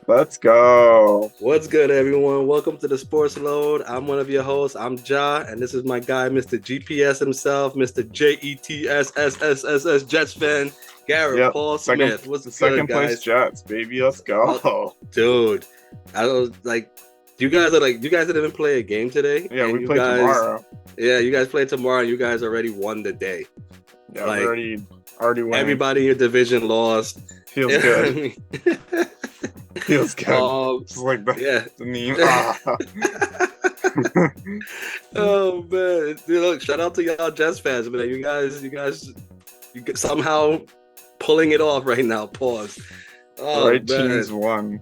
Let's go. What's good, everyone? Welcome to the Sportsload. I'm one of your hosts. I'm Jah, and this is my guy, Mr. GPS himself, Mr. JETSSSSS Jets fan, Garrett Paul Smith. What's good, second guys? place Jets, baby. Let's go. Dude, I was like, you guys didn't even play a game today? Yeah, we play tomorrow. Yeah, you guys play tomorrow, and you guys already won the day. Yeah, like, we already won. Everybody in your division lost. Feels good. Feels good. Just like the meme. Oh man! Look, shout out to y'all Jets fans, man. You guys somehow pulling it off right now. Pause. Oh, right teams won.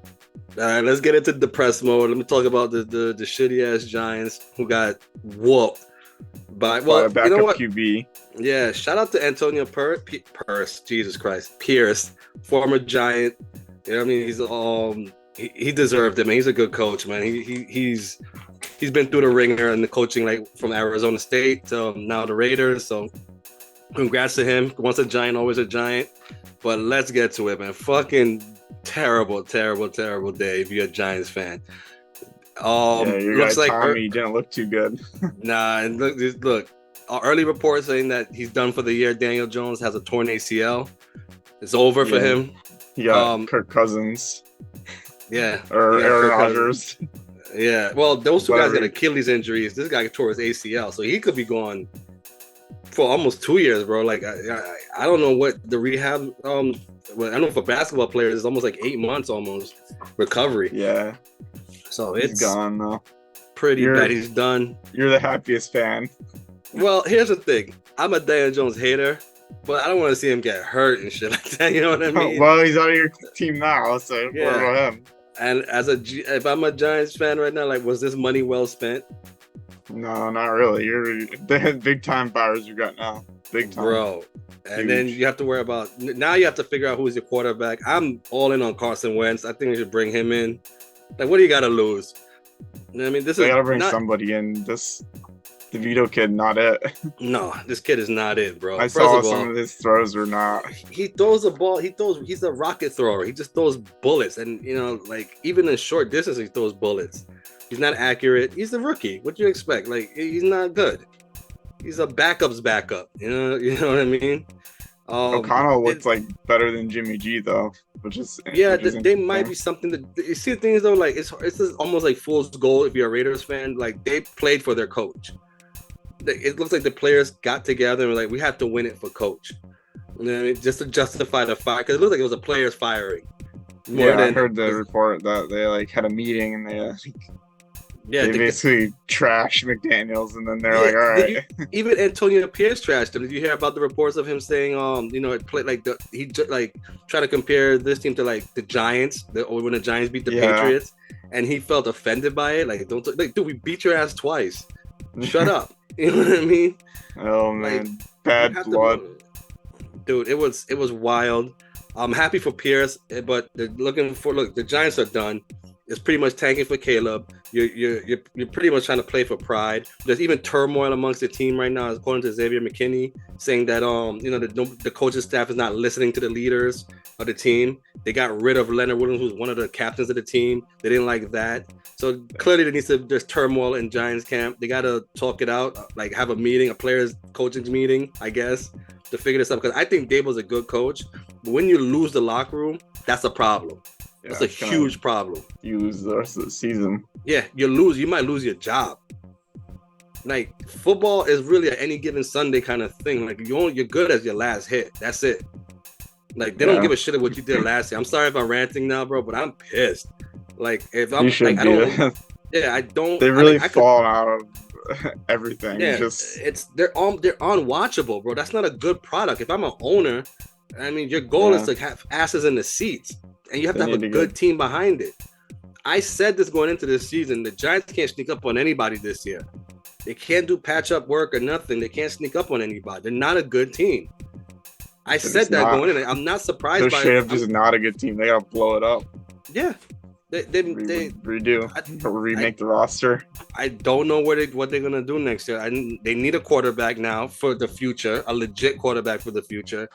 All right, let's get into depressed mode. Let me talk about the shitty ass Giants who got whooped by a backup QB. Yeah, shout out to Antonio Pierce, Jesus Christ, Pierce, former Giant. You know what I mean? He deserved it, man. He's a good coach, man. He's been through the ringer and the coaching, like from Arizona State to now the Raiders. So congrats to him. Once a Giant, always a Giant. But let's get to it, man. Fucking terrible day if you're a Giants fan. Your looks guy like Tommy didn't look too good. Nah, and look. Early reports saying that he's done for the year. Daniel Jones has a torn ACL. It's over for him. Yeah, Kirk Cousins. Yeah. Or Aaron Rodgers. Yeah. Well, those two guys got Achilles injuries. This guy tore his ACL, so he could be gone for almost 2 years, bro. Like, I don't know what the rehab. I know for basketball players, it's almost like 8 months almost recovery. Yeah. So he's gone though. Pretty bad. He's done. You're the happiest fan. Well, here's the thing. I'm a Daniel Jones hater, but I don't want to see him get hurt and shit like that. You know what I mean? Well, he's out of your team now, so what about him? And if I'm a Giants fan right now, like, was this money well spent? No, not really. You're the big time buyers you got now. Big time, bro. And then you have to worry about now. You have to figure out who's your quarterback. I'm all in on Carson Wentz. I think we should bring him in. Like, what do you got to lose? You know what I mean, they got to bring somebody in. The Vito kid, not it. No, this kid is not it, bro. I saw some of his throws were not. He throws the ball. He's a rocket thrower. He just throws bullets, and like even in short distance, he throws bullets. He's not accurate. He's a rookie. What do you expect? Like, he's not good. He's a backup's backup. You know what I mean? O'Connell looks like better than Jimmy G though, which is they might be something that you see. The things though, like it's just almost like fool's gold if you're a Raiders fan. Like, they played for their coach. It looks like the players got together and were like, we have to win it for coach. You know what I mean? Just to justify the fire, because it looked like it was a player's firing. I heard the report that they like had a meeting and they basically trashed McDaniels, and then they're like, all right. Even Antonio Pierce trashed him. Did you hear about the reports of him saying, it played like he tried to compare this team to like the Giants, when the Giants beat the Patriots, and he felt offended by it. Like, dude, we beat your ass twice. Shut up. You know what I mean? Oh man, bad blood. Dude, it was wild. I'm happy for Pierce, but they're the Giants are done. It's pretty much tanking for Caleb. You're pretty much trying to play for pride. There's even turmoil amongst the team right now, according to Xavier McKinney, saying that the coaching staff is not listening to the leaders of the team. They got rid of Leonard Williams, who's one of the captains of the team. They didn't like that. So clearly there's turmoil in Giants camp. They got to talk it out, like have a meeting, a players coaching meeting, I guess, to figure this out. Because I think Dable's a good coach, but when you lose the locker room, that's a problem. That's a huge problem. You lose the rest of the season. Yeah, you might lose your job. Like, football is really an any given Sunday kind of thing. Like, you're good as your last hit. That's it. Like, they don't give a shit what you did last year. I'm sorry if I'm ranting now, bro, but I'm pissed. Like, if I'm like, I don't. Yeah, I don't. They really fall out of everything. Yeah, they're unwatchable, bro. That's not a good product. If I'm an owner, I mean, your goal is to have asses in the seats, and you have to have a good team behind it. I said this going into this season. The Giants can't sneak up on anybody this year. They can't do patch-up work or nothing. They can't sneak up on anybody. They're not a good team. I said that going in. I'm not surprised by it. They're just not a good team. They gotta blow it up. Yeah. They redo or remake the roster. I don't know what they're gonna do next year. They need a quarterback now for the future, a legit quarterback for the future.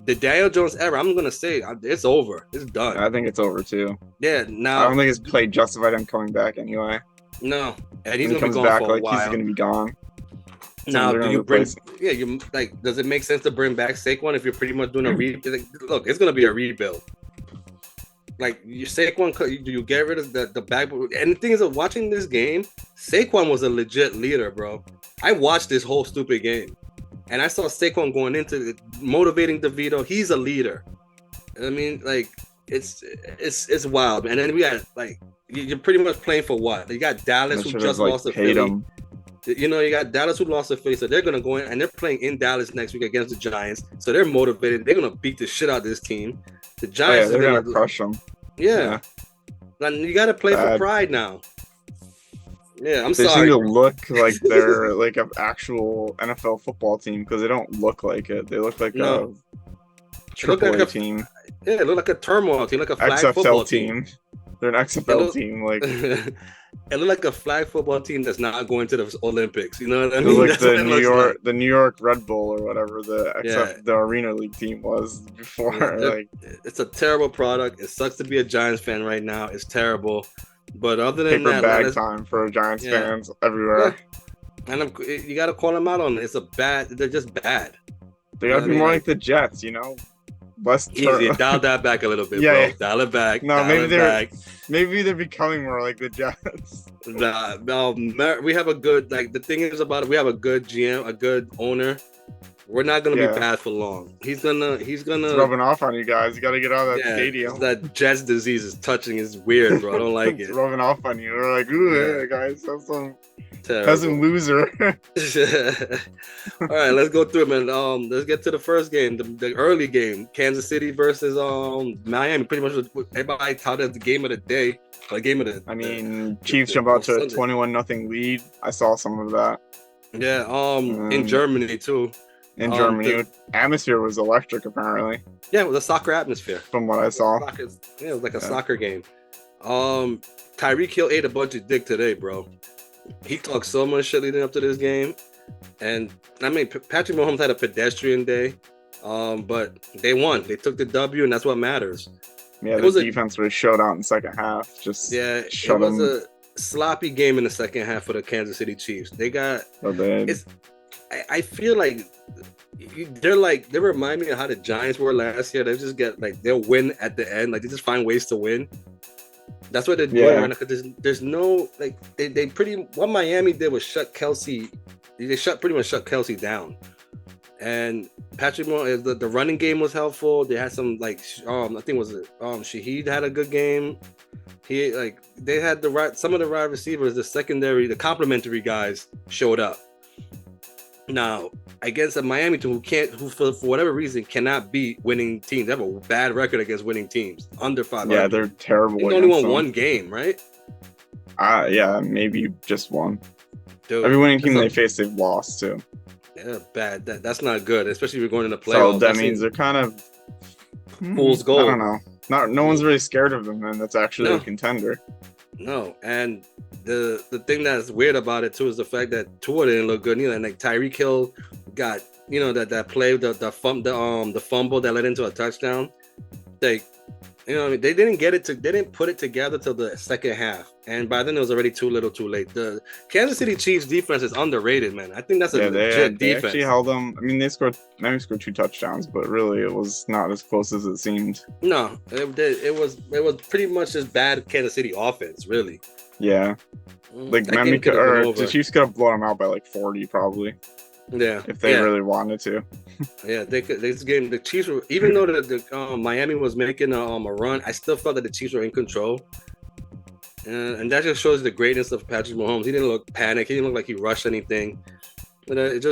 the Daniel Jones era, I'm gonna say it's over. It's done. I think it's over too. Yeah. Now I don't think his play justified him coming back anyway. No, and he's when gonna he comes be gone back, for a like while. he's gonna be gone. Now, do you bring? Yeah, you like. Does it make sense to bring back Saquon if you're pretty much doing a rebuild? Like, look, it's gonna be a rebuild. Like you Saquon, do you get rid of the backbone? And the thing is, watching this game, Saquon was a legit leader, bro. I watched this whole stupid game, and I saw Saquon going into it, motivating DeVito. He's a leader. I mean, like it's wild, and then we got like you're pretty much playing for what? You got Dallas who just lost to Philly. You know, you got Dallas who lost to Philly, so they're gonna go in and they're playing in Dallas next week against the Giants. So they're motivated. They're gonna beat the shit out of this team. The Giants they're gonna crush them. Yeah. And you gotta play for pride now. Yeah, they sorry. They seem to look like they're like an actual NFL football team because they don't look like it. They look like a AAA team. Yeah, they look like a turmoil team, like a flag XFL football team. They're an XFL team, like it looked like a flag football team that's not going to the Olympics. You know what I mean? Like the New York Red Bull or whatever the Arena League team was before. Like it's a terrible product. It sucks to be a Giants fan right now. It's terrible. But other than paper bag time for Giants fans everywhere. Yeah. And you got to call them out on it. They're just bad. They got to be more like the Jets, you know. Less easy. Dial that back a little bit, bro. Yeah. Dial it back. No, maybe they're becoming more like the Jets. We have a good the thing is about it. We have a good GM, a good owner. We're not gonna be bad for long. He's gonna. It's rubbing off on you guys. You got to get out of that stadium. That Jets disease is touching. It's weird, bro. I don't like it. It's rubbing off on you. We're like, ooh, guys, that's some loser. All right, let's go through it, man. Let's get to the first game, the early game, Kansas City versus Miami. Pretty much everybody touted the game of the day. Chiefs jump out to a 21-0 lead. I saw some of that. Yeah. In Germany too. In Germany, atmosphere was electric. Apparently. Yeah, it was a soccer atmosphere. From what I saw. It was like a soccer game. Tyreek Hill ate a bunch of dick today, bro. He talked so much shit leading up to this game, and Patrick Mahomes had a pedestrian day, but they won. They took the W, and that's what matters. Yeah, the defense really showed out in the second half. It was a sloppy game in the second half for the Kansas City Chiefs. They got. I feel like they remind me of how the Giants were last year. They just they'll win at the end. Like they just find ways to win. That's what they're doing right now. Because there's no what Miami did was shut Kelsey. They pretty much shut Kelsey down. And Patrick Mahomes, the running game was helpful. They had some I think it was Shaheed had a good game. They had some of the wide receivers, the complementary guys showed up. Now, against a Miami team who for whatever reason cannot beat winning teams. They have a bad record against winning teams, under 500. Yeah, they're terrible. They only won one game, right? Yeah, maybe just one. Dude, every winning team they face, they've lost too. Yeah, bad. That's not good, especially if you're going in the playoffs. So that means they're kind of fool's gold. I don't know. No one's really scared of them, and that's actually a contender. No, and the thing that's weird about it too is the fact that Tua didn't look good either. And Tyreek Hill got that play, the fumble that led into a touchdown. They didn't put it together till the second half, and by then it was already too little, too late. The Kansas City Chiefs defense is underrated, man. I think that's a legit defense. They actually held them. Miami scored 2 touchdowns, but really it was not as close as it seemed. No, it was pretty much just bad Kansas City offense, really. Yeah, Miami the Chiefs could have blown them out by 40 probably. Yeah, if they really wanted to. Yeah, they could. This game, the Chiefs were, even though the Miami was making a run, I still felt that the Chiefs were in control, and that just shows the greatness of Patrick Mahomes. He didn't look panicked. He didn't look like he rushed anything. But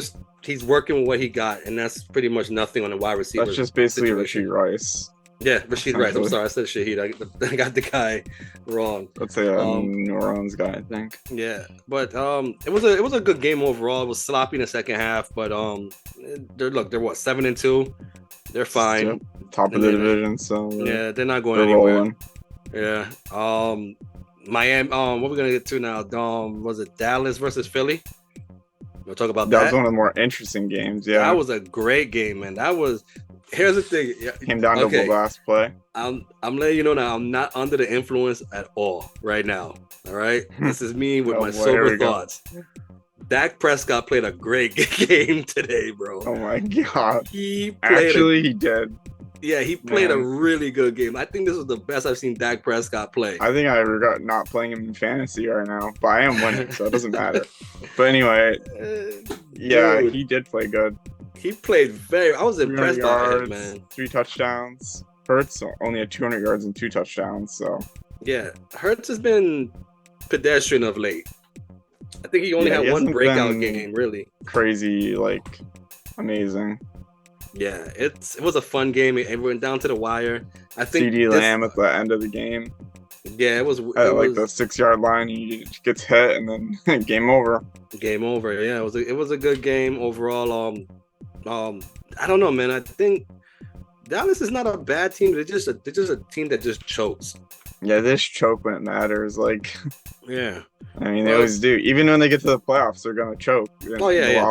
he's working with what he got, and that's pretty much nothing on the wide receiver. That's just basically Rashid Rice. Yeah, Rashid Rice. I'm sorry, I said Shaheed. I got the guy wrong. That's a New Orleans guy, I think. Yeah, but it was a good game overall. It was sloppy in the second half, but they're 7-2. They're fine. Top of the division, so yeah, they're not going anywhere. Rolling. Yeah. Miami. What we're gonna get to now? Was it Dallas versus Philly? We'll talk about that. That was one of the more interesting games. Yeah, that was a great game, man. Here's the thing. Came down to the last play. I'm letting you know now. I'm not under the influence at all right now. All right. This is me with my sober thoughts. Dak Prescott played a great game today, bro. Oh my god. He did. Yeah, he played a really good game. I think this was the best I've seen Dak Prescott play. I think I regret not playing him in fantasy right now, but I am winning, so it doesn't matter. But anyway, dude, he did play good. He played I was impressed by him, man. 3 touchdowns. Hurts only had 200 yards and 2 touchdowns, so. Yeah, Hurts has been pedestrian of late. I think he only had one breakout game, really. Crazy, like, amazing. Yeah, it was a fun game. It went down to the wire. I think CD Lamb at the end of the game. Yeah, it was the 6-yard line. He gets hit, and then game over. Game over. Yeah, it was a good game overall. I don't know, man. I think Dallas is not a bad team. They're just a team that just chokes. Yeah, they just choke when it matters. Like, yeah. I mean, they always do. Even when they get to the playoffs, they're gonna choke. Oh yeah.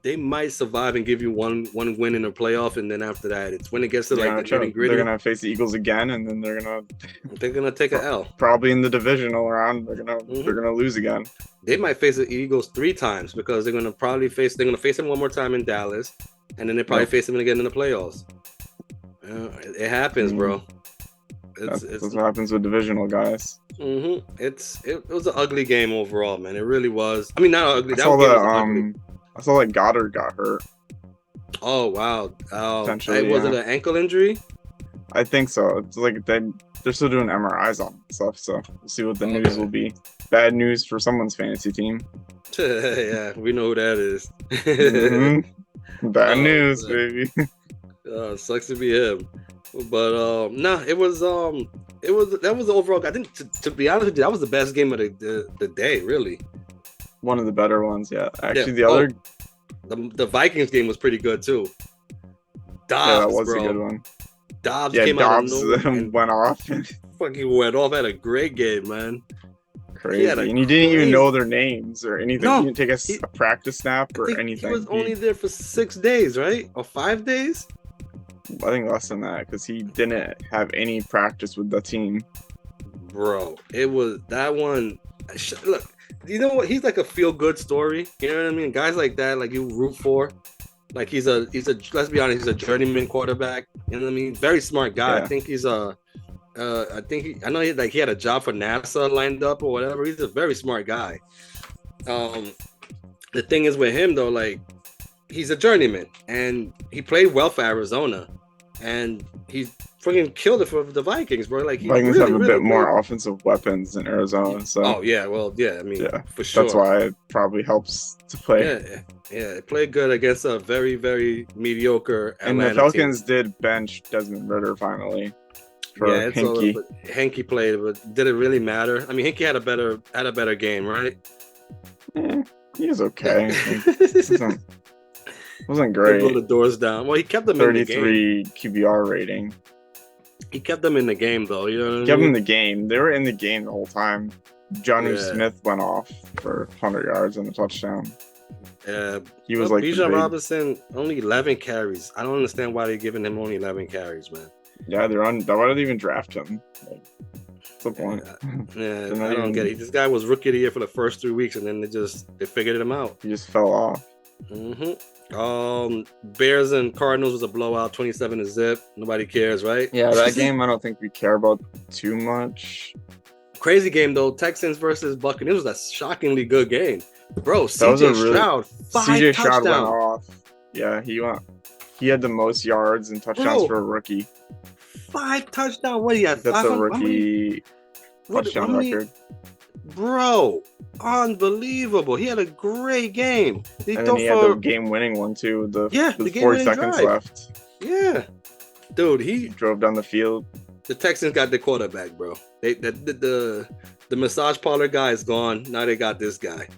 They might survive and give you one win in a playoff, and then after that, it's when it gets to like the nitty gritty. They're gonna face the Eagles again, and then they're gonna take an L. Probably in the divisional round, they're gonna lose again. They might face the Eagles 3 times because they're gonna face them one more time in Dallas, and then they probably face them again in the playoffs. It happens, bro. That's what happens with divisional guys. It was an ugly game overall, man. It really was. I mean, not ugly. I saw that Goddard got hurt. Oh wow! Was it an ankle injury? I think so. It's like they're still doing MRIs on stuff, so we'll see what the news will be. Bad news for someone's fantasy team. Yeah, we know who that is. Bad news, baby. Sucks to be him. But it was the overall. I think to be honest with you, that was the best game of the day, really. One of the better ones, yeah. Actually, the Vikings game was pretty good too. That was a good one. Dobbs came out and went off. Fucking went off. Had a great game, man. Crazy. And you didn't even know their names or anything. No, you didn't take a practice snap or anything. He was only there for 6 days, right? Or 5 days? I think less than that because he didn't have any practice with the team. Bro, it was that one. Look, you know what? He's like a feel-good story. You know what I mean? Guys like that, like you root for. Like he's a. Let's be honest, he's a journeyman quarterback. You know what I mean? Very smart guy. Yeah. I know he had a job for NASA lined up or whatever. He's a very smart guy. The thing is with him though, like he's a journeyman and he played well for Arizona, and he freaking killed it for the Vikings, bro. Like Vikings have a bit more offensive weapons than Arizona. So I mean, for sure. That's why it probably helps to play. Yeah, it played good against a very, very mediocre Atlanta and the Falcons team. did bench Desmond Ridder finally. Yeah, Henke played, but did it really matter? I mean, Henke had a better game, right? Yeah, he was okay. wasn't great. He blew the doors down. Well, he kept them in the game. 33 QBR rating. He kept them in the game, though. You know what I mean? Kept them in the game. They were in the game the whole time. Johnny Smith went off for 100 yards and a touchdown. Yeah, he was like Bijan Robinson, only 11 carries. I don't understand why they're giving him only 11 carries, man. Yeah, why did they even draft him? Like, what's the point? Yeah, I don't get it. This guy was rookie of the year for the first 3 weeks, and then they figured him out. He just fell off. Bears and Cardinals was a blowout, 27-0. Nobody cares, right? Yeah, that game I don't think we care about too much. Crazy game though. Texans versus Buccaneers was a shockingly good game, bro. CJ Stroud, 5 touchdowns. Went off. Yeah, he had the most yards and touchdowns for a rookie. 5 touchdowns. What do you have? That's a rookie touchdown record. Bro, unbelievable. He had a great game. He had the game-winning one, too, with the 40 seconds left. Yeah. Dude, he drove down the field. The Texans got the quarterback, bro. The massage parlor guy is gone. Now they got this guy.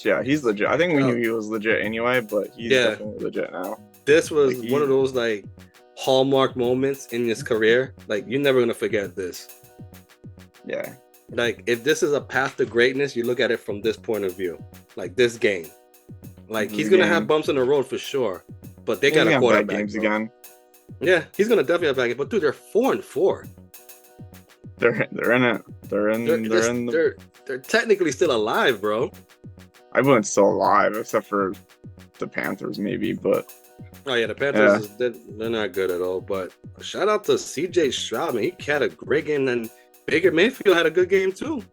Yeah, he's legit. I think we knew he was legit anyway, but he's definitely legit now. This was one of those, like, hallmark moments in his career. Like, you're never going to forget this. Yeah. Like, if this is a path to greatness, you look at it from this point of view. Like, this game. Like, he's going to have bumps in the road for sure. but they got a quarterback. Bad games again. Yeah, he's gonna definitely have bad games. But dude, they're 4-4. They're in it. They're technically still alive, bro. I wouldn't still alive except for the Panthers, maybe, but. Oh yeah, the Panthers they're not good at all. But shout out to CJ Stroud, man. He had a great game, and Baker Mayfield had a good game too.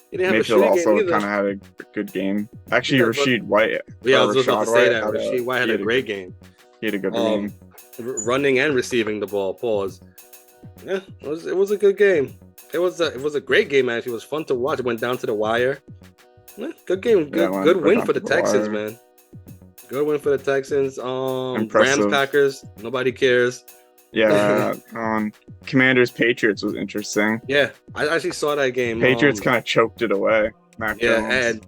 He didn't have Mayfield a shitty also game either. kind of had a good game. Actually, Rashid White. Yeah, I was just about to say that. Rashid White had a great game. He had a good game. Running and receiving the ball. Pause. Yeah, it was a good game. It was a great game actually. It was fun to watch. It went down to the wire. Yeah, good game. Good win for the Texans, man. Good win for the Texans. Rams, Packers. Nobody cares. Yeah. Commanders, Patriots was interesting. Yeah, I actually saw that game. Patriots kind of choked it away. Mac Jones. And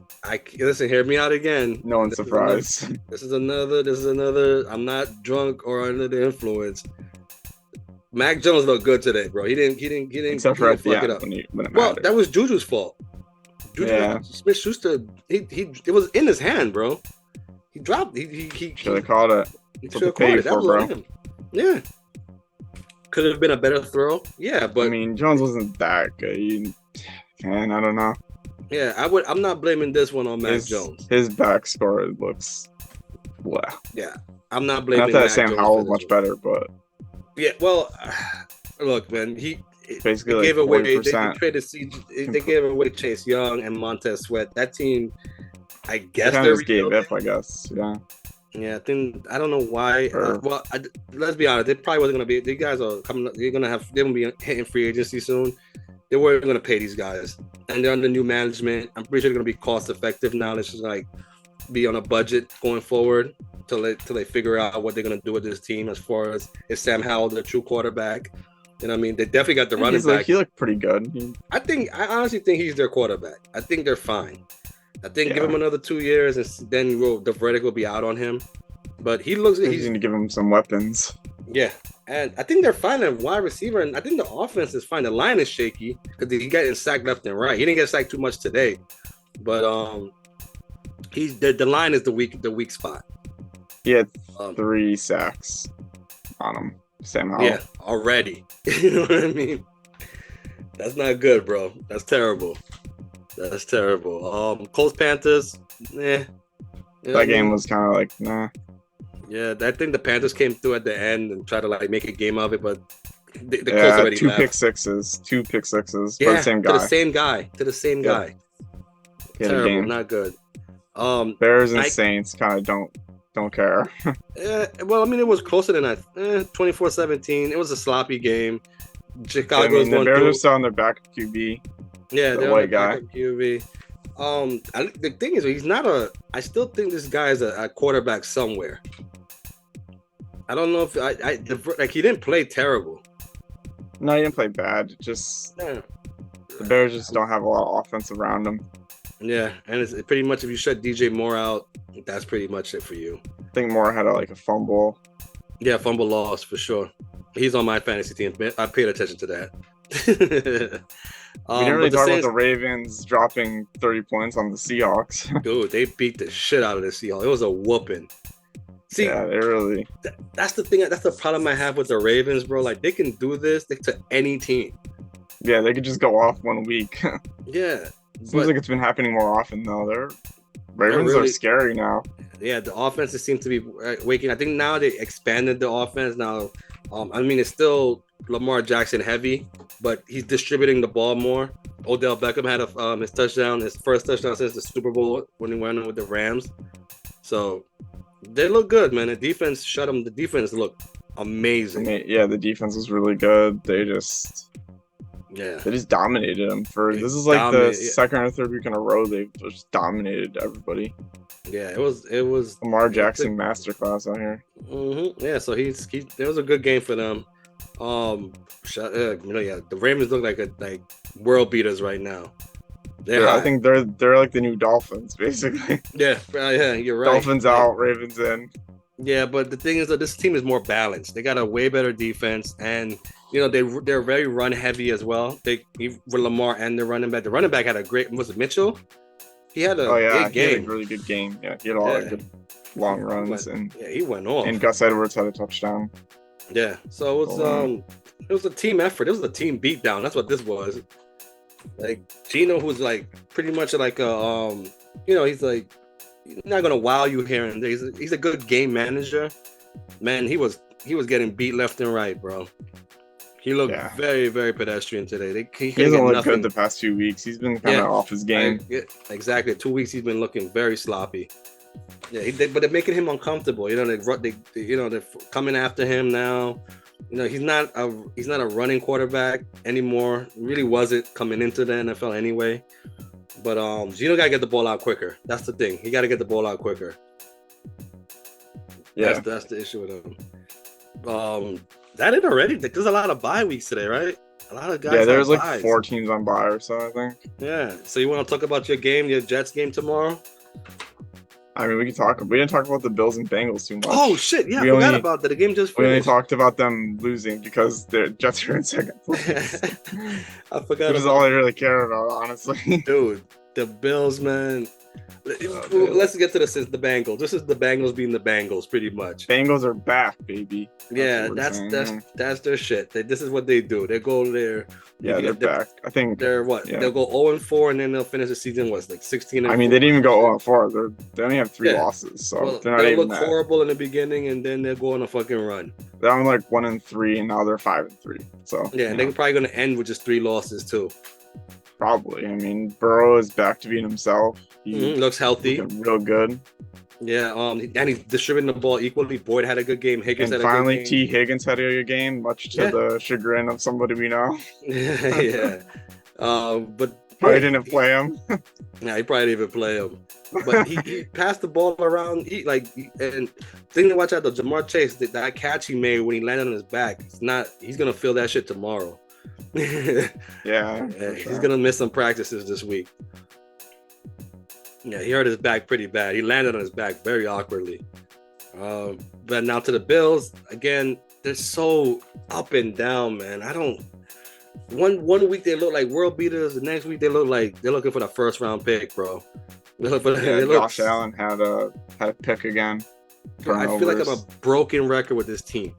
listen, hear me out again. No one's surprised. This is another. I'm not drunk or under the influence. Mac Jones looked good today, bro. He didn't Except for fuck it up. When it Well, that was Juju's fault. Smith-Schuster, it was in his hand, bro. He dropped. He should have called it. He should have called it. That was on him. Yeah. Could have been a better throw. Yeah, but I mean, Jones wasn't that good. Man, I don't know. Yeah, I'm not blaming this one on Mac Jones. His back score looks. Wow. Yeah, I'm not blaming. Not that Sam Howell's much better, but. Yeah, well, look, man, he basically gave away. They traded they gave away Chase Young and Montez Sweat. That team, I guess they just gave up. I guess, yeah. Yeah, I don't know why. Let's be honest. They probably wasn't gonna be. These guys are coming. They're gonna be hitting free agency soon. They weren't gonna pay these guys, and they're under new management. I'm pretty sure they're gonna be cost effective now. Let's just be on a budget going forward till they figure out what they're gonna do with this team. As far as is Sam Howell the true quarterback? You know what I mean? They definitely got the running back. He looked pretty good. I honestly think he's their quarterback. I think they're fine. I think give him another 2 years, and then the verdict will be out on him. But he's going to give him some weapons. Yeah, and I think they're fine at wide receiver, and I think the offense is fine. The line is shaky because he's getting sacked left and right. He didn't get sacked too much today, but the line is the weak spot. He had 3 sacks on him. Sam Howell. Yeah, already. You know what I mean? That's not good, bro. That's terrible. That's terrible. Colts Panthers, that game was kind of like, nah. Yeah, I think the Panthers came through at the end and tried to make a game of it, but the Colts already two left. Two pick sixes. Yeah, for the same guy. To the same guy. Terrible, not good. Bears and Saints kind of don't care. Well, I mean, it was closer than that. 24-17. It was a sloppy game. Chicago was going the Bears through. are still on their back QB. Yeah, the white guy. QB. The thing is, he's not I still think this guy is a quarterback somewhere. I don't know if he didn't play terrible. No, he didn't play bad. Just the Bears just don't have a lot of offense around them. Yeah, and it's pretty much if you shut DJ Moore out, that's pretty much it for you. I think Moore had a fumble. Yeah, fumble loss for sure. He's on my fantasy team. I paid attention to that. We didn't really talk about the Ravens dropping 30 points on the Seahawks. Dude, they beat the shit out of the Seahawks. It was a whooping. See, yeah, they really. That's the thing. That's the problem I have with the Ravens, bro. They can do this to any team. Yeah, they could just go off 1 week. Yeah. Seems like it's been happening more often, though. Ravens are scary now. Yeah, the offenses seem to be waking. I think now they expanded the offense. Now, I mean, it's still Lamar Jackson heavy, but he's distributing the ball more. Odell Beckham had his first touchdown since the Super Bowl when he went in with the Rams. So they look good, man. The defense shut them. The defense looked amazing. Yeah, the defense was really good. They just dominated them. This is the second or third week in a row they've just dominated everybody. Yeah, it was Lamar Jackson masterclass out here. Mm-hmm. Yeah, so it was a good game for them. The Ravens look like world beaters right now. I think they're like the new Dolphins, basically. Yeah, you're right. Dolphins out, Ravens in. Yeah, but the thing is that this team is more balanced. They got a way better defense, and they're very run heavy as well. With Lamar and the running back. The running back had a great. Was it Mitchell? He had a great game. He had a really good game. Yeah, he had a lot of good. long runs, and he went off. And Gus Edwards had a touchdown. Yeah, so it was a team effort. It was a team beatdown. That's what this was. Like Gino, who's like pretty much like a he's like not gonna wow you here and there. He's a good game manager. Man, he was getting beat left and right, bro. He looked very, very pedestrian today. He hasn't looked good the past few weeks. He's been kind of off his game. Exactly. 2 weeks he's been looking very sloppy. Yeah, but they're making him uncomfortable. They're coming after him now. He's not a running quarterback anymore. Really wasn't coming into the NFL anyway. But Gino gotta get the ball out quicker. That's the thing. He gotta get the ball out quicker. Yeah, that's the issue with him. That it already? There's a lot of bye weeks today, right? A lot of guys. Yeah, there's like 4 teams on bye or so, I think. Yeah. So you want to talk about your Jets game tomorrow? I mean, we can talk. We didn't talk about the Bills and Bengals too much. Oh shit! Yeah, I forgot about that. The game just finished. We only talked about them losing because the Jets are in second place. I forgot. Which is all I really care about, honestly. Dude, the Bills, man. Let's get to the Bengals. This is the Bengals being the Bengals, pretty much. Bengals are back, baby. That's their shit. This is what they do. They go there. Yeah, they're back. I think they're what? Yeah. They'll go 0-4 and then they'll finish the season like 16. I mean, they didn't even go 0-4. They only have 3 losses, so they'll look horrible in the beginning and then they'll go on a fucking run. They're on like 1-3 and now they're 5-3. So and they're probably going to end with just 3 losses too. Probably. I mean, Burrow is back to being himself. He looks healthy, real good. Yeah, and he's distributing the ball equally. Boyd had a good game. Higgins had a good game. Finally, T. Higgins had a good game, much to the chagrin of somebody we know. Yeah, but probably didn't play him. Yeah, he probably didn't even play him. But he passed the ball around. And thing to watch out though, Jamar Chase, that catch he made when he landed on his back. He's gonna feel that shit tomorrow. Yeah, he's gonna miss some practices this week. Yeah, he hurt his back pretty bad. He landed on his back very awkwardly. But now to the Bills again. They're so up and down, man. One week they look like world beaters. The next week they look like they're looking for the first round pick, bro. Josh Allen had a pick again. I feel like I'm a broken record with this team.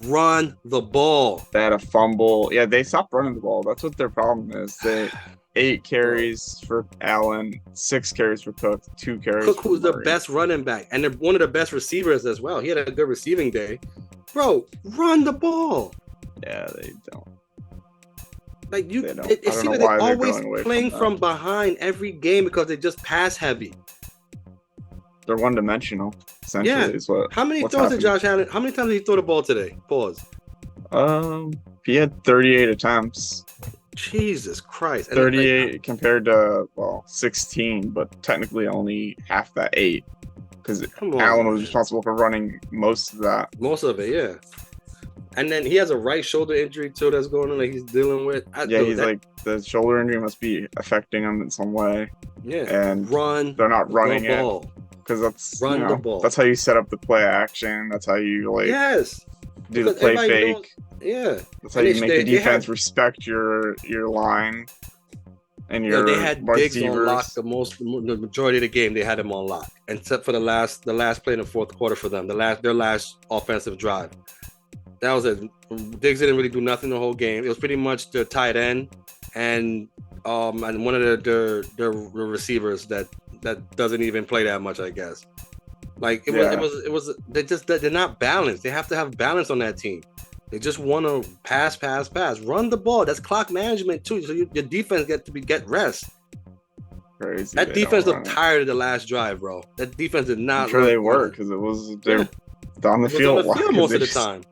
Run the ball. They had a fumble. Yeah, they stopped running the ball. That's what their problem is. They 8 carries for Allen, 6 carries for Cook, 2 carries. Cook, who's the best running back, and they're one of the best receivers as well. He had a good receiving day. Bro, run the ball. Yeah, they don't. Like it seems like they're always playing from behind every game because they just pass heavy. They're one-dimensional, essentially. Is how many throws did Josh Allen? How many times did he throw the ball today? Pause. He had 38 attempps. Jesus Christ. 38 compared to 16, but technically only half that 8. Because Allen was responsible for running most of that. Most of it, yeah. And then he has a right shoulder injury too that's going on, like he's dealing with. The shoulder injury must be affecting him in some way. Yeah. And they're not running the ball. Because that's the ball. That's how you set up the play action. That's how you do the play fake. That's how you make the defense respect your line and your they had Diggs on lock the majority of the game. They had him on lock, except for the last play in the fourth quarter for them. Their last offensive drive. That was it. Diggs didn't really do nothing the whole game. It was pretty much the tight end and one of the receivers that doesn't even play that much, I guess. Like it was they're not balanced. They have to have balance on that team. They just want to pass, run the ball. That's clock management too. So your defense get rest. Crazy. That defense looked tired of the last drive, bro. That defense did not. I'm sure they were because it was they're on the field most of the time.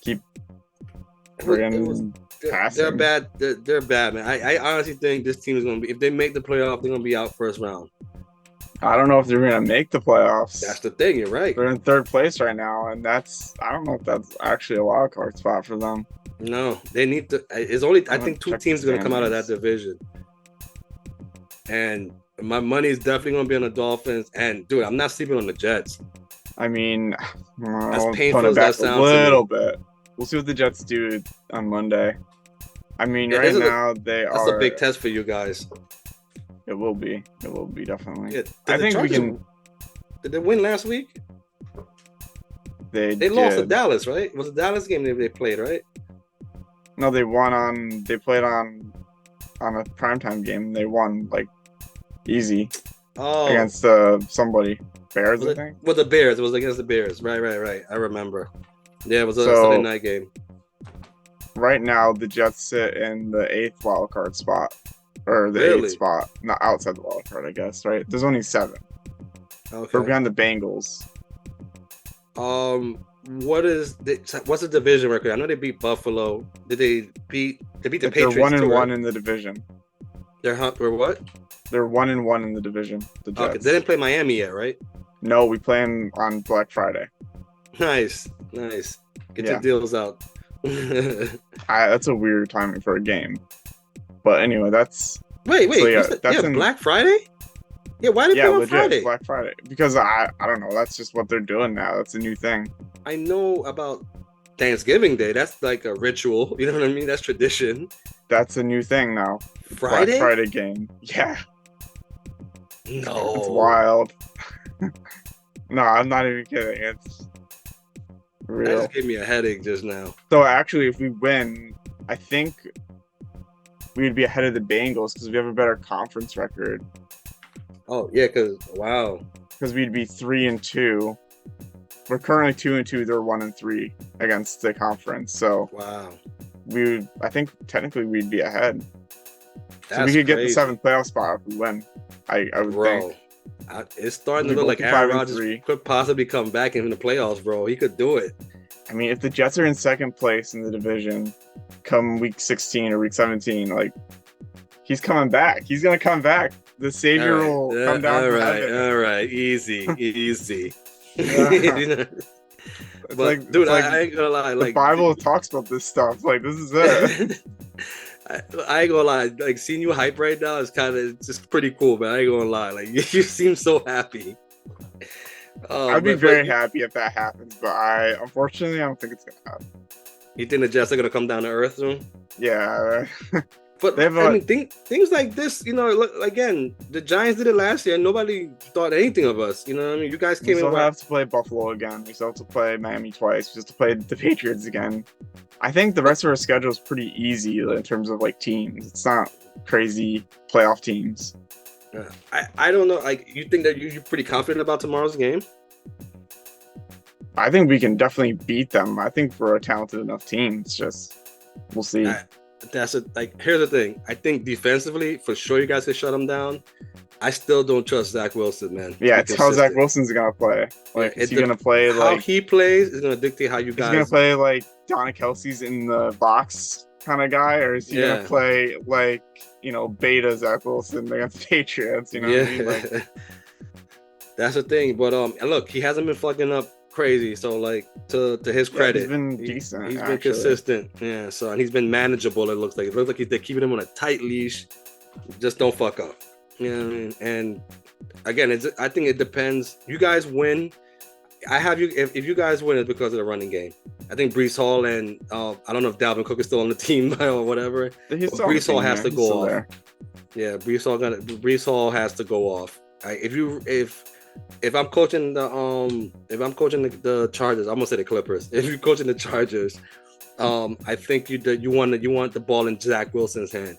Keep passing. They're bad. They're bad, man. I honestly think this team is gonna be. If they make the playoff, they're gonna be out first round. I don't know if they're gonna make the playoffs. That's the thing. You're right. They're in 3rd place right now, and I don't know if that's actually a wild card spot for them. No, they need to. It's only. I think 2 teams are gonna come out of that division, and my money is definitely gonna be on the Dolphins. And dude, I'm not sleeping on the Jets. I mean, as painful as that sounds, a little bit. We'll see what the Jets do on Monday. I mean, right now they are. That's a big test for you guys. It will be. It will be definitely. Yeah, I think we can. Did they win last week? They lost to Dallas, right? It was a Dallas game they played, right? No, they won they played on a primetime game. They won like easy against somebody. Bears, I think. With the Bears. It was against the Bears. Right. I remember. Yeah, it was a Sunday night game. Right now, the Jets sit in the 8th wild card spot. Or the 8th spot. Not outside the wild card, I guess, right? There's only 7. Okay. We're behind the Bengals. What's the division record? I know they beat Buffalo. Did they beat the Patriots? They're 1-1 in the division. They're what? They're 1-1 in the division. The Jets. Okay, they didn't play Miami yet, right? No, we play them on Black Friday. Nice. Get your deals out. That's a weird timing for a game. But anyway, that's... Wait. So that's Black Friday? Yeah, why did they play on Friday? Black Friday. Because I don't know. That's just what they're doing now. That's a new thing. I know about Thanksgiving Day. That's like a ritual. You know what I mean? That's tradition. That's a new thing now. Friday? Black Friday game. Yeah. No. It's wild. No, I'm not even kidding. It's real. That just gave me a headache just now. So actually, if we win, I think we'd be ahead of the Bengals because we have a better conference record. Oh yeah, because we'd be 3-2. We're currently 2-2. They're 1-3 against the conference. So I think technically we'd be ahead. So we could get the 7th playoff spot if we win. I would think. It's starting to look like Aaron Rodgers could possibly come back in the playoffs, bro. He could do it. I mean, if the Jets are in 2nd place in the division come week 16 or week 17, like, he's coming back. He's going to come back. The Savior will come down from heaven. All right. Easy. But, dude, I ain't gonna lie. Like, the Bible talks about this stuff. Like, this is it. I ain't gonna lie. Like, seeing you hype right now is kind of just pretty cool, man. I ain't gonna lie. Like, you seem so happy. I'd be very happy if that happens, but unfortunately, I don't think it's gonna happen. You think the Jets are gonna come down to earth soon? Yeah. But things like this, you know, look, again, the Giants did it last year. And nobody thought anything of us. You know what I mean? You guys came in. We still have to play Buffalo again. We still have to play Miami twice. We have to play the Patriots again. I think the rest of our schedule is pretty easy in terms of like teams. It's not crazy playoff teams. I don't know. Like, you think that you're pretty confident about tomorrow's game? I think we can definitely beat them. I think we're a talented enough team. It's just we'll see. Here's the thing. I think defensively, for sure, you guys can shut them down. I still don't trust Zach Wilson, man. Yeah, it's how Zach Wilson's gonna play. Like, is he gonna play how he plays is gonna dictate how you guys. Is he gonna play like Donna Kelsey's in the box kind of guy, or is he gonna play like, you know, beta Zach Wilson against the Patriots? You know what I mean? Like, that's the thing. But look, he hasn't been fucking up crazy, so like to his credit, he's been decent. He's been consistent, and he's been manageable. It looks like they're keeping him on a tight leash. Just don't fuck up, you know what I mean? And again, I think it depends. You guys win. I have you. If you guys win, it's because of the running game. I think Breece Hall and I don't know if Dalvin Cook is still on the team or whatever. Breece Hall has to go off. Yeah, Breece Hall has to go off. If I'm coaching the Chargers, I'm gonna say the Clippers. If you're coaching the Chargers, I think you want the ball in Zach Wilson's hand.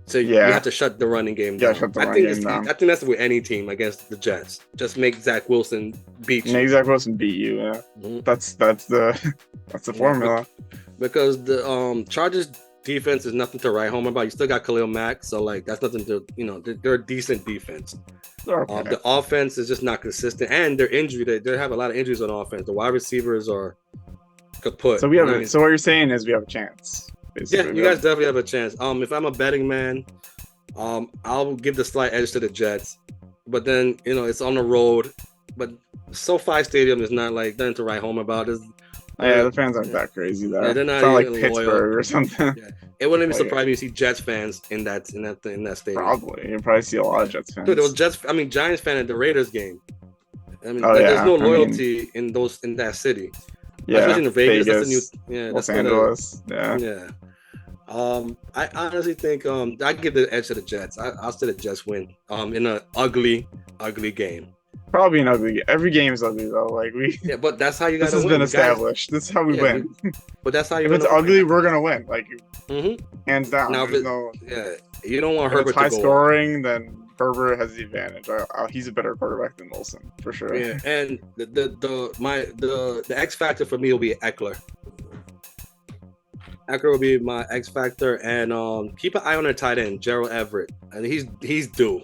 So you have to shut the running game down. I think that's with any team against the Jets. Just make Zach Wilson beat you. Make Zach Wilson beat you. Yeah, that's the formula. Because the Chargers defense is nothing to write home about. You still got Khalil Mack, so like that's nothing to, you know, they're a decent defense. Okay. The offense is just not consistent, and they're injured. They have a lot of injuries on offense. The wide receivers are kaput. So so what you're saying is we have a chance. Basically. Yeah, you guys definitely have a chance. If I'm a betting man, I'll give the slight edge to the Jets, but then, you know, it's on the road. But SoFi Stadium is not like nothing to write home about. The fans aren't that crazy though. Yeah, they're not like Pittsburgh loyal or something. Yeah. It wouldn't even surprise me to see Jets fans in that stadium. Probably, you'll probably see a lot of Jets fans. Dude, there was Giants fan at the Raiders game. I mean, there's no loyalty in that city. Yeah, especially in Vegas. Vegas, that's a new, Los Angeles. Yeah. I honestly think I give the edge to the Jets. I'll say the Jets win. In an ugly game. probably an ugly. Every game is ugly though. Like Yeah, but that's how you got. This has been established. This is how we win. But that's how you. If it's ugly, we're gonna win. Like hands down. Now, you don't want Herbert to go high scoring, up. Then Herbert has the advantage. He's a better quarterback than Wilson for sure. Yeah, and the X factor for me will be Eckler. Eckler will be my X factor, and keep an eye on their tight end, Gerald Everett. And he's due.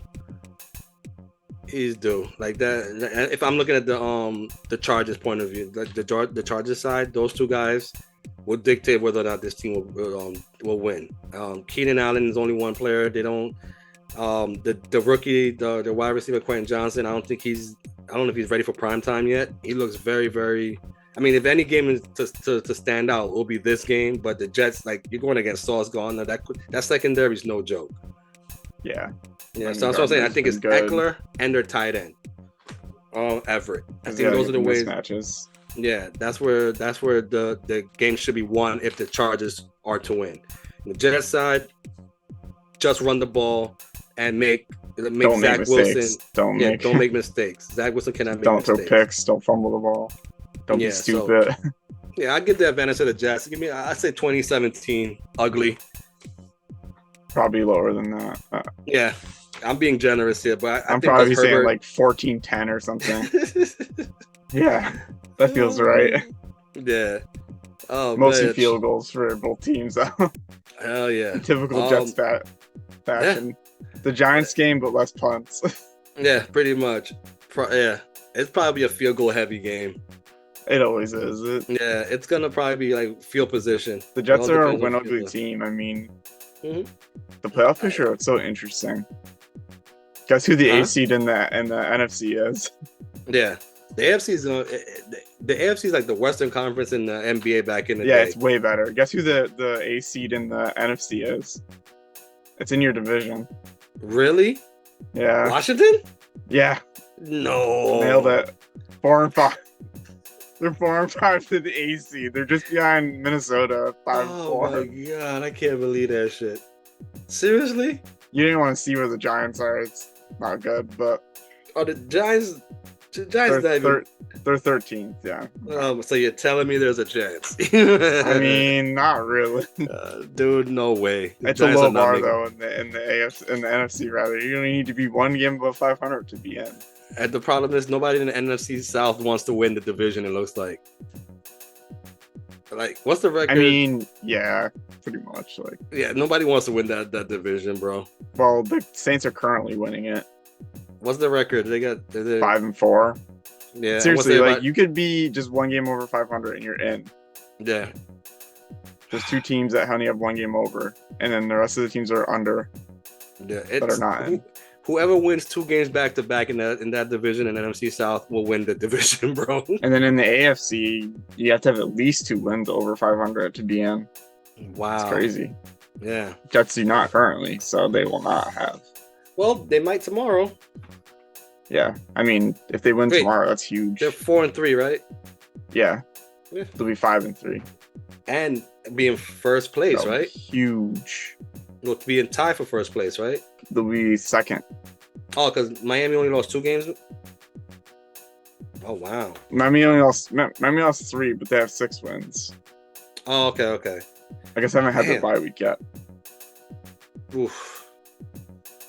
He's due. Like that. If I'm looking at the Chargers point of view, like the Chargers side, those two guys will dictate whether or not this team will win. Keenan Allen is only one player. They don't. The rookie, the wide receiver Quentin Johnson. I don't know if he's ready for prime time yet. He looks very, very. I mean, if any game is to stand out, it will be this game. But the Jets, like you're going against Sauce Gardner, that secondary is no joke. Yeah. Yeah. So that's what I'm saying. I think it's good. Eckler and their tight end, Everett. I think those are the ways. Matches. Yeah, that's where the game should be won if the Chargers are to win. On the Jets side, just run the ball and make Zach Wilson. Don't make mistakes. Zach Wilson cannot make mistakes. Don't throw picks. Don't fumble the ball. Don't be stupid. So, I give the advantage to the Jets. I say 2017 ugly. Probably lower than that. Yeah, I'm being generous here, but I'm probably saying like 14-10 or something. Yeah, that feels right. Yeah. Oh, mostly field goals for both teams. Hell yeah. Typical Jets fashion. Yeah. The Giants game, but less punts. Yeah, pretty much. It's probably a field goal heavy game. It always is. Yeah, it's gonna probably be like field position. The Jets are a win ugly team. I mean, the playoff picture looks so interesting. Guess who the A seed in the NFC is? Yeah, the AFC is like the Western Conference in the NBA back in the day. Yeah, it's way better. Guess who the A seed in the NFC is? It's in your division. Really? Yeah. Washington? Yeah. No. Nailed it. 4-5. They're 4-5 to the A seed. They're just behind Minnesota 5-4. Oh my god, I can't believe that shit. Seriously? You didn't want to see where the Giants are. It's not good, but the Giants. They're 13th, yeah. So you're telling me there's a chance? I mean, not really, dude. No way. It's a low bar though in the NFC rather. You only need to be one game above 500 to be in. And the problem is nobody in the NFC South wants to win the division. It looks like. What's the record? I mean, yeah, pretty much. Nobody wants to win that division, bro. Well, the Saints are currently winning it. What's the record? They got 5-4. Yeah, seriously, you could be just one game over 500 and you're in. Yeah, there's two teams that only have one game over, and then the rest of the teams are under. Yeah, that are not in. Whoever wins 2 games back to back in that division in NFC South will win the division, bro. And then in the AFC, you have to have at least 2 wins over 500 to be in. Wow, it's crazy. Yeah, Jets do not currently, so they will not have. Well, they might tomorrow. Yeah, I mean, if they win tomorrow, that's huge. They're 4-3, right? Yeah. They'll be 5-3, and be in first place, right? Huge. They'll be in tie for first place, right? They'll be second. Oh, because Miami only lost 2 games. Oh wow. Miami lost 3, but they have 6 wins. Oh, okay. I guess I haven't had the bye week yet. Oof.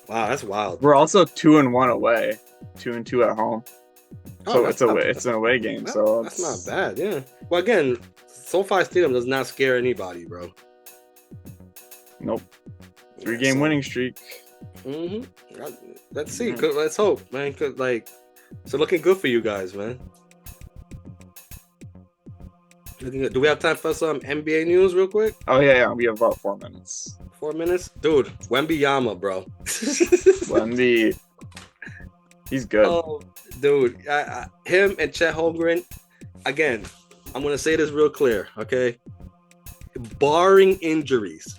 Wow, that's wild. We're also 2-1 away, 2-2 at home. So it's an away game. So that's not bad. Yeah. Well, again, SoFi Stadium does not scare anybody, bro. Nope. 3-game winning streak. Let's see. Let's hope, man. So looking good for you guys, man. Looking good. Do we have time for some NBA news real quick? Oh yeah. We have about 4 minutes. 4 minutes, dude. Wembanyama, bro. Wemby, he's good. Oh, dude, him and Chet Holmgren. Again, I'm gonna say this real clear, okay? Barring injuries,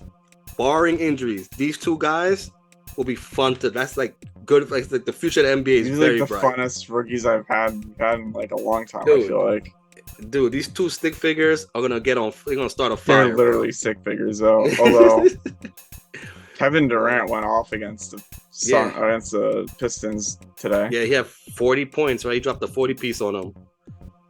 these 2 guys will be fun to. That's good. Like the future of the NBA is very bright. These are the funnest rookies I've had in a long time. Dude, I feel like. Dude, these 2 stick figures are gonna get on. They're gonna start a fire. They're literally stick figures, though. Although Kevin Durant went off against the against the Pistons today. Yeah, he had 40 points, right? He dropped a 40 piece on them.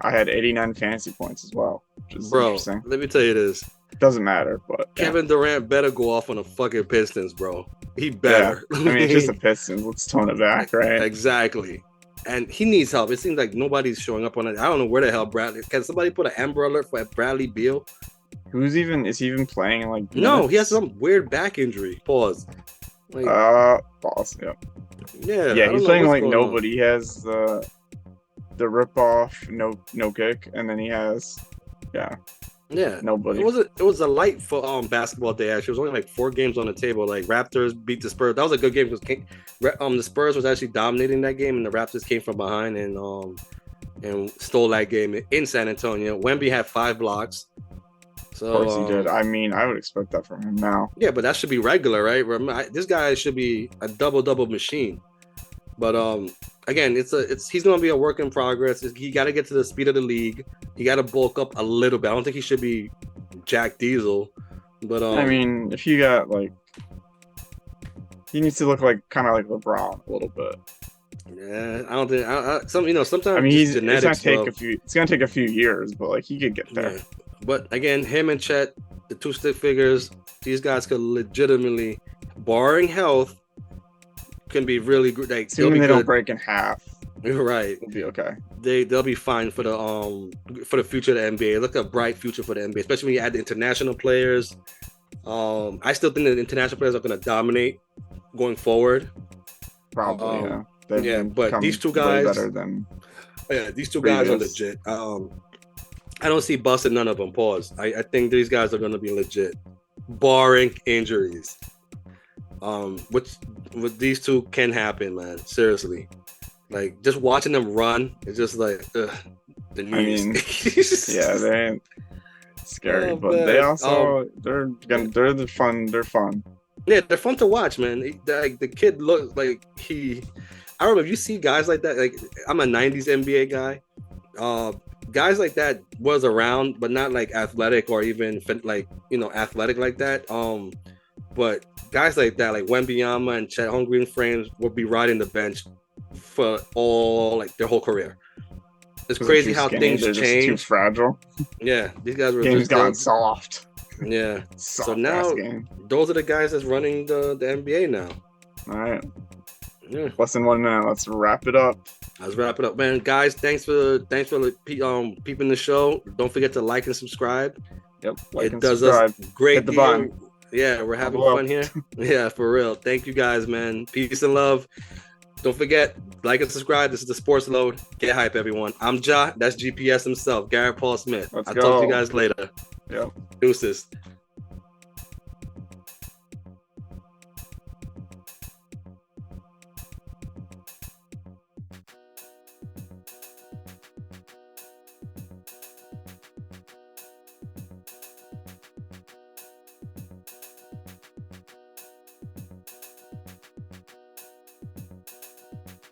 I had 89 fantasy points as well, which is interesting. Let me tell you this. Doesn't matter, but Kevin Durant better go off on the fucking Pistons, bro. He better. Yeah. I mean, it's just the Pistons. Let's tone it back, right? Exactly. And he needs help. It seems like nobody's showing up on it. I don't know where the hell Bradley. Can somebody put an Amber Alert for Bradley Beal? Is he even playing like? No, he has some weird back injury. Pause. Pause. Yeah. Yeah, he's playing like nobody. He has the rip off, no kick, and then he has nobody. It was a light for basketball day. Actually, it was only like 4 games on the table. Like Raptors beat the Spurs. That was a good game because the Spurs was actually dominating that game, and the Raptors came from behind and stole that game in San Antonio. Wemby had 5 blocks. So, of course he did. I mean, I would expect that from him now. Yeah, but that should be regular, right? This guy should be a double machine. But again, he's gonna be a work in progress. He got to get to the speed of the league. He got to bulk up a little bit. I don't think he should be Jack Diesel. But I mean, if you got he needs to look like kind of like LeBron a little bit. Yeah, I don't think. Sometimes. I mean, it's gonna take a few years, but he could get there. Yeah. But again, him and Chet, the 2 stick figures, these guys could legitimately, barring health, can be really good. Assuming they don't break in half, right? It'll be okay. They'll be fine for the future of the NBA. Look at a bright future for the NBA, especially when you add the international players. I still think that the international players are going to dominate going forward. Probably, But these 2 guys, better than these 2 guys are legit. I don't see busting none of them. Pause. I think these guys are going to be legit, barring injuries. Which with these 2 can happen, man. Seriously, like just watching them run, it's just like the knees. I mean, they ain't scary, but they also they're the fun. They're fun. Yeah, they're fun to watch, man. The kid looks like he. I don't know if you see guys like that. Like I'm a '90s NBA guy. Guys like that was around, but not like athletic or even athletic like that. But guys like that, like Wembanyama and Chet Holmgren frames, will be riding the bench for their whole career. It's crazy how things change. Just too fragile. Yeah, these guys were game's gone soft. Yeah. So now those are the guys that's running the NBA now. All right. Yeah. Less than 1 minute. Let's wrap it up. Man. Guys, thanks for peeping the show. Don't forget to like and subscribe. Yep. It does subscribe. Us great. Hit the button. Yeah, we're having fun here. Yeah, for real. Thank you guys, man. Peace and love. Don't forget, like and subscribe. This is the Sportsload. Get hype, everyone. I'm Jah. That's GPS himself, Garrett Paul Smith. Let's I'll go. talk to you guys later. Yep. Deuces.